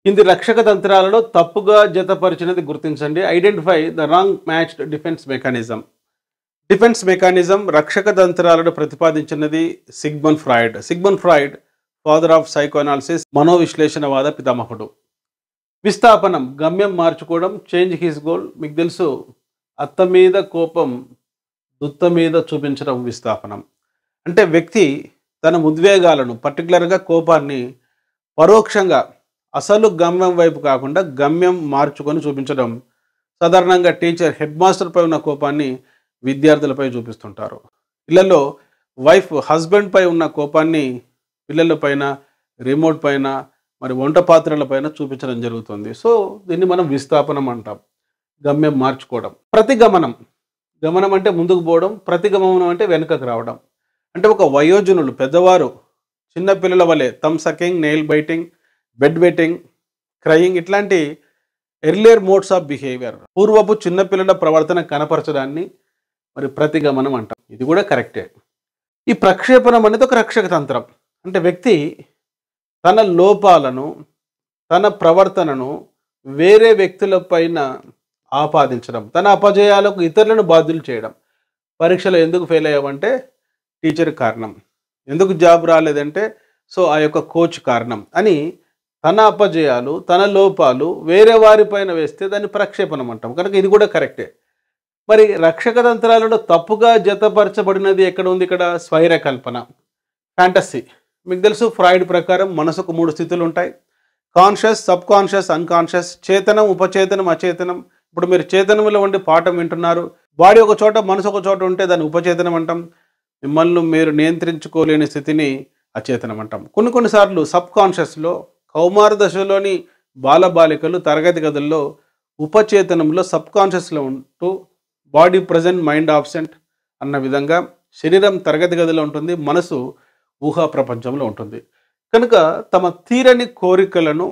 కింది రక్షక తంత్రాలలో తప్పుగా జతపరిచినది గుర్తించండి. Identify the wrong matched defence mechanism. Defence mechanism రక్షక తంత్రాలను ప్రతిపాదించినది Sigmund Freud. Sigmund Freud father of psychoanalysis, మనోవిశ్లేషణవాద పితామహుడు. విస్థాపనం గమ్యం మార్చుకోవడం, చేంజ్ హిస్ గోల్. మీకు తెలుసు, అత్త మీద కోపం దుత్త మీద చూపించడం విస్థాపనం. అంటే వ్యక్తి తన ఉద్వేగాలను, పర్టికులర్గా కోపాన్ని పరోక్షంగా అసలు గమ్యం వైపు కాకుండా గమ్యం మార్చుకొని చూపించడం. సాధారణంగా టీచర్ హెడ్ మాస్టర్పై ఉన్న కోపాన్ని విద్యార్థులపై చూపిస్తుంటారు. ఇళ్లలో వైఫ్ హస్బెండ్పై ఉన్న కోపాన్ని పిల్లల పైన, రిమోట్ పైన, మరి వంట పాత్రల పైన చూపించడం జరుగుతుంది. సో దీన్ని మనం విస్థాపనం అంటాం, గమ్యం మార్చుకోవడం. ప్రతిగమనం, గమనం అంటే ముందుకు పోవడం, ప్రతిగమనం అంటే వెనుకకు రావడం. అంటే ఒక వయోజనులు, పెద్దవారు చిన్న పిల్లల వలె thumb sucking, nail biting, bed vetting, crying ఇట్లాంటి ఎర్లియర్ మోడ్స్ ఆఫ్ బిహేవియర్, పూర్వపు చిన్నపిల్లల ప్రవర్తన కనపరచడాన్ని మరి ప్రతిగమనం అంటాం. ఇది కూడా కరెక్టే. ఈ ప్రక్షేపణం అనేది ఒక రక్షక తంత్రం. అంటే వ్యక్తి తన లోపాలను, తన ప్రవర్తనను వేరే వ్యక్తుల పైన ఆపాదించడం, తన అపజయాలకు ఇతరులను బాధ్యులు చేయడం. పరీక్షలో ఎందుకు ఫెయిల్ అయ్యావంటే టీచర్ కారణం, ఎందుకు జాబ్ రాలేదంటే సో ఆ యొక్క కోచ్ కారణం అని తన అపజయాలు, తన లోపాలు వేరే వారిపైన వేస్తే దాన్ని ప్రక్షేపణం అంటాం. కనుక ఇది కూడా కరెక్టే. మరి రక్షక తంత్రాలలో తప్పుగా జతపరచబడినది ఎక్కడ ఉంది? ఇక్కడ స్వైర కల్పన, ఫ్యాంటసీ. మీకు తెలుసు, ఫ్రాయిడ్ ప్రకారం మనసుకు 3 స్థితులు ఉంటాయి: కాన్షియస్, సబ్ కాన్షియస్, అన్కాన్షియస్, చేతనం, ఉపచేతనం, అచేతనం. ఇప్పుడు మీరు చేతనంలో ఉండి పాఠం వింటున్నారు, బాడీ ఒక చోట, మనసు ఒక చోట ఉంటే దాన్ని ఉపచేతనం అంటాం. మిమ్మల్ని మీరు నియంత్రించుకోలేని స్థితిని అచేతనం అంటాం. కొన్నిసార్లు సబ్ కాన్షియస్లో కౌమార దశలోని బాలబాలికలు తరగతి గదుల్లో ఉపచేతనంలో, సబ్ కాన్షియస్లో ఉంటూ బాడీ ప్రజెంట్, మైండ్ ఆబ్సెంట్ అన్న విధంగా శరీరం తరగతి గదిలో ఉంటుంది, మనసు ఊహా ప్రపంచంలో ఉంటుంది. కనుక తమ తీరని కోరికలను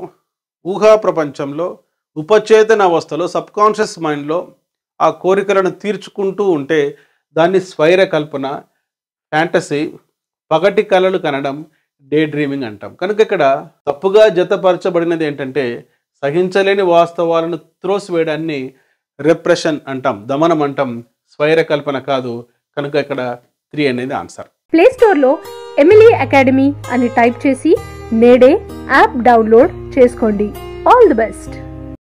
ఊహా ప్రపంచంలో, ఉపచేతన అవస్థలో, సబ్ కాన్షియస్ మైండ్లో ఆ కోరికలను తీర్చుకుంటూ ఉంటే దాన్ని స్వైర కల్పన, ఫ్యాంటసీ, పగటి కలలు కనడం, డే డ్రీమింగ్ అంటాం. కనుక ఇక్కడ తప్పుగా జతపరచబడినది ఏంటంటే సహించలేని వాస్తవాలను త్రోసివేయడాన్ని రెప్రెషన్ అంటాం, దమనం అంటాం, స్వైర కల్పన కాదు. కనుక ఇక్కడ 3 అనేది ఆన్సర్. ప్లే స్టోర్లో ఎమిలీ అకాడమీ అని టైప్ చేసి నేడే యాప్ డౌన్లోడ్ చేసుకోండి. All the best.